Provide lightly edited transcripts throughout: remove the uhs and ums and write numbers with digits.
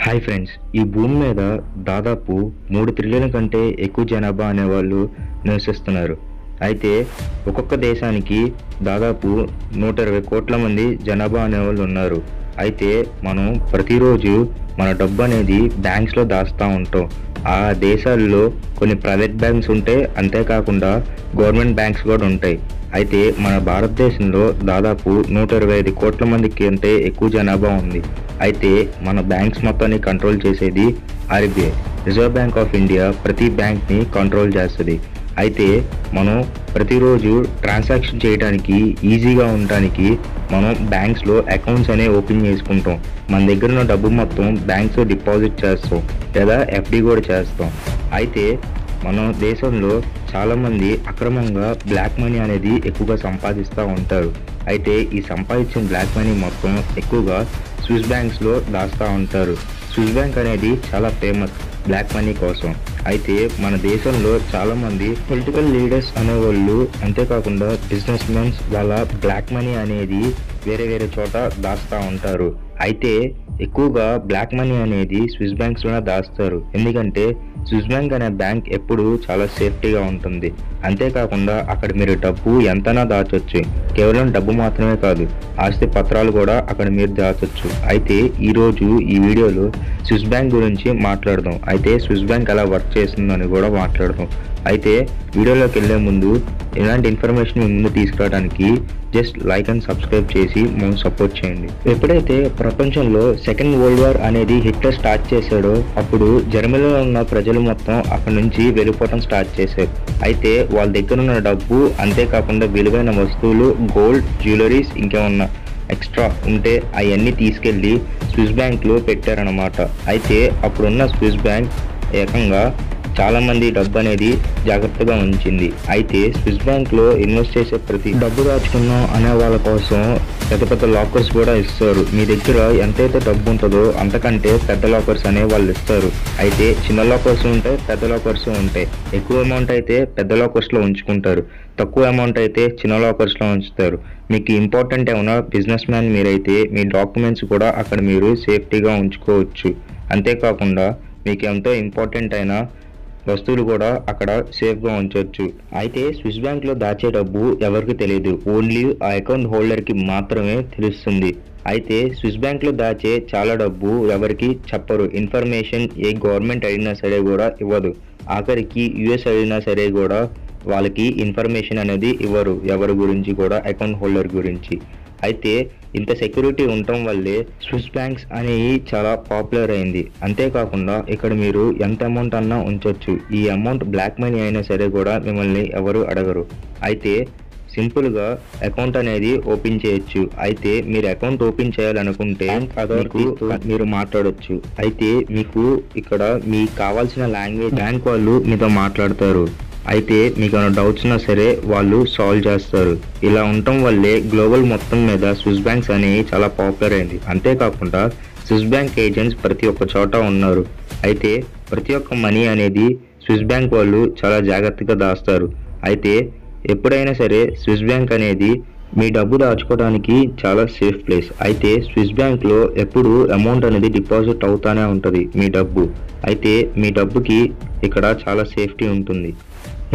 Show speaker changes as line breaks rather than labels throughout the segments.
Hi friends, ఈ భూమి మీద దాదాపు 3 ట్రిలియన్ల కంటే ఎక్కువ జనాభా అనేవాళ్ళు నివసిస్తున్నారు. అయితే ఒక్కొక్క దేశానికి దాదాపు 120 కోట్ల మంది జనాభా అనేవాళ్ళు ఉన్నారు. అయితే మనం ప్రతిరోజు మన డబ్బు అనేది బ్యాంక్స్లో దాస్తూ ఉంటాం. ఆ దేశాల్లో కొన్ని ప్రైవేట్ బ్యాంక్స్ ఉంటాయి, అంతేకాకుండా గవర్నమెంట్ బ్యాంక్స్ కూడా ఉంటాయి. అయితే మన భారతదేశంలో దాదాపు 125 కోట్ల మందికి కంటే ఎక్కువ జనాభా ఉంది. అయితే మన బ్యాంక్స్ మొత్తాన్ని కంట్రోల్ చేసేది RBI, reserve bank of India. ప్రతి బ్యాంక్ని కంట్రోల్ చేస్తుంది. అయితే మనం ప్రతిరోజు ట్రాన్సాక్షన్ చేయడానికి ఈజీగా ఉండడానికి మనం బ్యాంక్స్లో అకౌంట్స్ అనేవి ఓపెన్ చేసుకుంటాం. మన దగ్గర ఉన్న డబ్బు మొత్తం బ్యాంక్స్లో డిపాజిట్ చేస్తాం, లేదా ఎఫ్డి కూడా చేస్తాం. అయితే మన దేశంలో చాలామంది అక్రమంగా బ్లాక్ మనీ అనేది ఎక్కువగా సంపాదిస్తూ ఉంటారు. అయితే ఈ సంపాదించిన బ్లాక్ మనీ మొత్తం ఎక్కువగా స్విస్ బ్యాంక్స్లో దాస్తూ ఉంటారు. స్విస్ బ్యాంక్ అనేది చాలా ఫేమస్ బ్లాక్ మనీ కోసం. అయితే మన దేశంలో చాలామంది పొలిటికల్ లీడర్స్ అనేవాళ్ళు, అంతేకాకుండా బిజినెస్ మెన్స్ వాళ్ళ బ్లాక్ మనీ అనేది వేరే వేరే చోట దాస్తూ ఉంటారు. అయితే ఎక్కువగా బ్లాక్ మనీ అనేది స్విస్ బ్యాంక్స్లోనే దాస్తారు. ఎందుకంటే స్విస్ బ్యాంక్ అనే బ్యాంక్ ఎప్పుడు చాలా సేఫ్టీగా ఉంటుంది. అంతేకాకుండా అక్కడ మీరు డబ్బు ఎంతైనా దాచొచ్చు. కేవలం డబ్బు మాత్రమే కాదు, ఆస్తి పత్రాలు కూడా అక్కడ మీరు దాచొచ్చు. అయితే ఈరోజు ఈ వీడియోలో స్విస్ బ్యాంక్ గురించి మాట్లాడదాం. అయితే స్విస్ బ్యాంక్ ఎలా వర్క్ చేస్తుందని కూడా మాట్లాడదాం. అయితే వీడియోలోకి వెళ్ళే ముందు ఇలాంటి ఇన్ఫర్మేషన్ మీ ముందు తీసుకురావడానికి జస్ట్ లైక్ అండ్ సబ్స్క్రైబ్ చేసి మనం సపోర్ట్ చేయండి. ఎప్పుడైతే ప్రపంచంలో సెకండ్ వరల్డ్ వార్ అనేది హిట్లర్ స్టార్ట్ చేశాడో అప్పుడు జర్మనీలో ఉన్న ప్రజలు మొత్తం అక్కడ నుంచి వెళ్ళిపోవడం స్టార్ట్ చేశారు. అయితే వాళ్ళ దగ్గర ఉన్న డబ్బు, అంతేకాకుండా విలువైన వస్తువులు, గోల్డ్, జ్యువెలరీస్, ఇంకేమన్నా ఎక్స్ట్రా ఉంటే అవన్నీ తీసుకెళ్ళి స్విస్ బ్యాంక్లో పెట్టారనమాట. అయితే అప్పుడున్న స్విస్ బ్యాంక్ ఏకంగా చాలామంది డబ్బు అనేది జాగ్రత్తగా ఉంచింది. అయితే స్విస్ బ్యాంక్లో ఇన్వెస్ట్ చేసే ప్రతి డబ్బు దాచుకున్నాం అనే వాళ్ళ కోసం పెద్ద పెద్ద లాకర్స్ కూడా ఇస్తారు. మీ దగ్గర ఎంతైతే డబ్బు ఉంటుందో అంతకంటే పెద్ద లాకర్స్ అనే వాళ్ళు ఇస్తారు. అయితే చిన్న లాకర్స్ ఉంటాయి, పెద్ద లాకర్స్ ఉంటాయి. ఎక్కువ అమౌంట్ అయితే పెద్ద లాకర్స్లో ఉంచుకుంటారు, తక్కువ అమౌంట్ అయితే చిన్న లాకర్స్లో ఉంచుతారు. మీకు ఇంపార్టెంట్ ఏమైనా బిజినెస్ మ్యాన్ మీరైతే మీ డాక్యుమెంట్స్ కూడా అక్కడ మీరు సేఫ్టీగా ఉంచుకోవచ్చు. అంతేకాకుండా మీకు ఎంతో ఇంపార్టెంట్ అయిన వస్తువులు కూడా అక్కడ సేఫ్గా ఉంచవచ్చు. అయితే స్విస్ బ్యాంక్లో దాచే డబ్బు ఎవరికి తెలియదు, ఓన్లీ ఆ అకౌంట్ హోల్డర్కి మాత్రమే తెలుస్తుంది. అయితే స్విస్ బ్యాంక్లో దాచే చాలా డబ్బు ఎవరికి చెప్పరు. ఇన్ఫర్మేషన్ ఏ గవర్నమెంట్ అడిగినా సరే కూడా ఇవ్వదు. ఆఖరికి యుఎస్ అడిగినా సరే కూడా వాళ్ళకి ఇన్ఫర్మేషన్ అనేది ఇవ్వరు, ఎవరి గురించి కూడా, అకౌంట్ హోల్డర్ గురించి. అయితే ఇంత సెక్యూరిటీ ఉండటం వల్లే స్విస్ బ్యాంక్స్ అనేవి చాలా పాపులర్ అయింది. అంతేకాకుండా ఇక్కడ మీరు ఎంత అమౌంట్ అన్నా ఉంచవచ్చు. ఈ అమౌంట్ బ్లాక్ మనీ అయినా సరే కూడా మిమ్మల్ని ఎవరు అడగరు. అయితే సింపుల్గా అకౌంట్ అనేది ఓపెన్ చేయొచ్చు. అయితే మీరు అకౌంట్ ఓపెన్ చేయాలనుకుంటే అథారిటీతో మీరు మాట్లాడొచ్చు. అయితే మీకు ఇక్కడ మీకు కావాల్సిన లాంగ్వేజ్ బ్యాంక్ వాళ్ళు మీతో మాట్లాడతారు. అయితే మీకు ఏమైనా డౌట్స్ ఉన్నా సరే వాళ్ళు సాల్వ్ చేస్తారు. ఇలా ఉండటం వల్లే గ్లోబల్ మొత్తం మీద స్విస్ బ్యాంక్స్ అనేవి చాలా పాపులర్ అయింది. అంతేకాకుండా స్విస్ బ్యాంక్ ఏజెంట్స్ ప్రతి ఒక్క చోట ఉన్నారు. అయితే ప్రతి ఒక్క మనీ అనేది స్విస్ బ్యాంక్ వాళ్ళు చాలా జాగ్రత్తగా దాస్తారు. అయితే ఎప్పుడైనా సరే స్విస్ బ్యాంక్ అనేది మీ డబ్బు దాచుకోవడానికి చాలా సేఫ్ ప్లేస్. అయితే స్విస్ బ్యాంక్లో ఎప్పుడు అమౌంట్ అనేది డిపాజిట్ అవుతానే ఉంటుంది మీ డబ్బు. అయితే మీ డబ్బుకి ఇక్కడ చాలా సేఫ్టీ ఉంటుంది.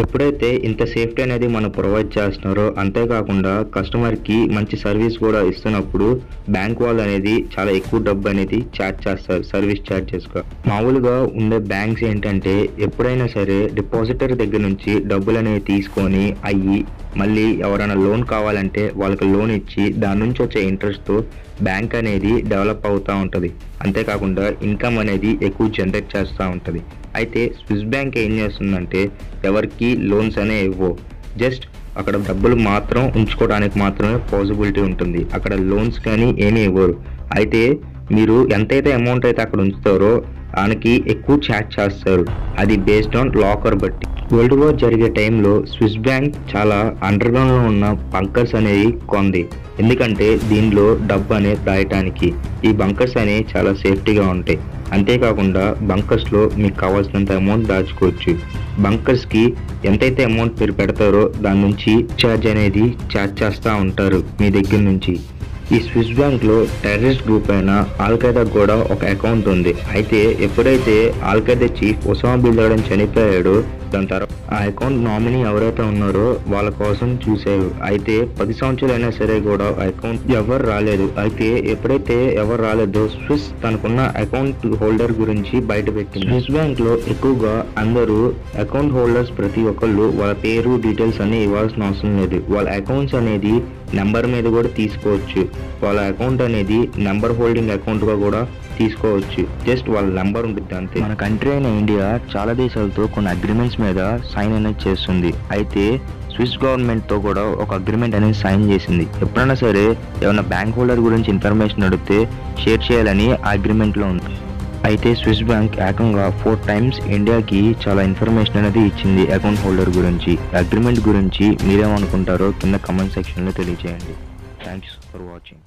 ఎప్పుడైతే ఇంత సేఫ్టీ అనేది మనం ప్రొవైడ్ చేస్తున్నారో, అంతేకాకుండా కస్టమర్కి మంచి సర్వీస్ కూడా ఇస్తున్నప్పుడు బ్యాంక్ వాళ్ళు అనేది చాలా ఎక్కువ డబ్బు అనేది ఛార్జ్ చేస్తారు, సర్వీస్ ఛార్జెస్గా. మామూలుగా ఉండే బ్యాంక్స్ ఏంటంటే ఎప్పుడైనా సరే డిపాజిటర్ దగ్గర నుంచి డబ్బులు అనేవి తీసుకొని మళ్ళీ ఎవరైనా లోన్ కావాలంటే వాళ్ళకి లోన్ ఇచ్చి దాని నుంచి వచ్చే ఇంట్రెస్ట్తో బ్యాంక్ అనేది డెవలప్ అవుతూ ఉంటుంది. అంతేకాకుండా ఇన్కమ్ అనేది ఎక్కువ జనరేట్ చేస్తూ ఉంటుంది. అయితే స్విస్ బ్యాంక్ ఏం చేస్తుందంటే ఎవరికి లోన్స్ అనేవి ఇవ్వవు, జస్ట్ అక్కడ డబ్బులు మాత్రం ఉంచుకోవడానికి మాత్రమే పాసిబిలిటీ ఉంటుంది. అక్కడ లోన్స్ కానీ ఏమీ ఇవ్వరు. అయితే మీరు ఎంతైతే అమౌంట్ అయితే అక్కడ ఉంచుతారో దానికి ఎక్కువ ఛార్జ్ చేస్తారు. అది బేస్డ్ ఆన్ లాకర్ బట్టి. వరల్డ్ వార్ జరిగే టైంలో స్విస్ బ్యాంక్ చాలా అండర్గ్రౌండ్లో ఉన్న బంకర్స్ అనేవి కొంది. ఎందుకంటే దీనిలో డబ్బు అనేది దాయటానికి. ఈ బంకర్స్ అనేవి చాలా సేఫ్టీగా ఉంటాయి. అంతేకాకుండా బంకర్స్లో మీకు కావాల్సినంత అమౌంట్ దాచుకోవచ్చు. బంకర్స్కి ఎంతైతే అమౌంట్ మీరు పెడతారో దాని నుంచి ఛార్జ్ అనేది ఛార్జ్ చేస్తూ ఉంటారు మీ దగ్గర నుంచి. ఈ స్విస్ బ్యాంక్లో టెర్రరిస్ట్ గ్రూప్ అయిన ఆల్ఖైదా కూడా ఒక అకౌంట్ ఉంది. అయితే ఎప్పుడైతే al Qaeda chief Osama bin Laden చనిపోయాడో దాని తర్వాత ఆ అకౌంట్ నామినీ ఎవరైతే ఉన్నారో వాళ్ళ కోసం చూసారు. అయితే 10 సంవత్సరాలు అయినా సరే కూడా అకౌంట్ ఎవరు రాలేదు. అయితే ఎప్పుడైతే ఎవరు రాలేదో స్విస్ తనకున్న అకౌంట్ హోల్డర్ గురించి బయట పెట్టింది. స్విస్ బ్యాంక్ లో ఎక్కువగా అందరూ అకౌంట్ హోల్డర్స్ ప్రతి ఒక్కళ్ళు వాళ్ళ పేరు డీటెయిల్స్ అన్ని ఇవ్వాల్సిన అవసరం లేదు. వాళ్ళ అకౌంట్స్ అనేది నెంబర్ మీద కూడా తీసుకోవచ్చు. వాళ్ళ అకౌంట్ అనేది నెంబర్ హోల్డింగ్ అకౌంట్ గా కూడా తీసుకోవచ్చు. జస్ట్ వాళ్ళ నెంబర్ ఉంటుంది అంతే. మన కంట్రీ అయిన ఇండియా చాలా దేశాలతో కొన్ని అగ్రిమెంట్స్ మీద సైన్ అనేది చేస్తుంది. అయితే స్విస్ గవర్నమెంట్ తో కూడా ఒక అగ్రిమెంట్ అనేది సైన్ చేసింది. ఎప్పుడైనా సరే ఏమైనా బ్యాంక్ హోల్డర్ గురించి ఇన్ఫర్మేషన్ అడిగితే షేర్ చేయాలని ఆ అగ్రిమెంట్ లో ఉంది. అయితే స్విస్ బ్యాంక్ ఏకంగా 4 times ఇండియాకి చాలా ఇన్ఫర్మేషన్ అనేది ఇచ్చింది అకౌంట్ హోల్డర్ గురించి. అగ్రిమెంట్ గురించి మీరేమనుకుంటారో కింద కమెంట్ సెక్షన్లో తెలియజేయండి. Thanks for watching.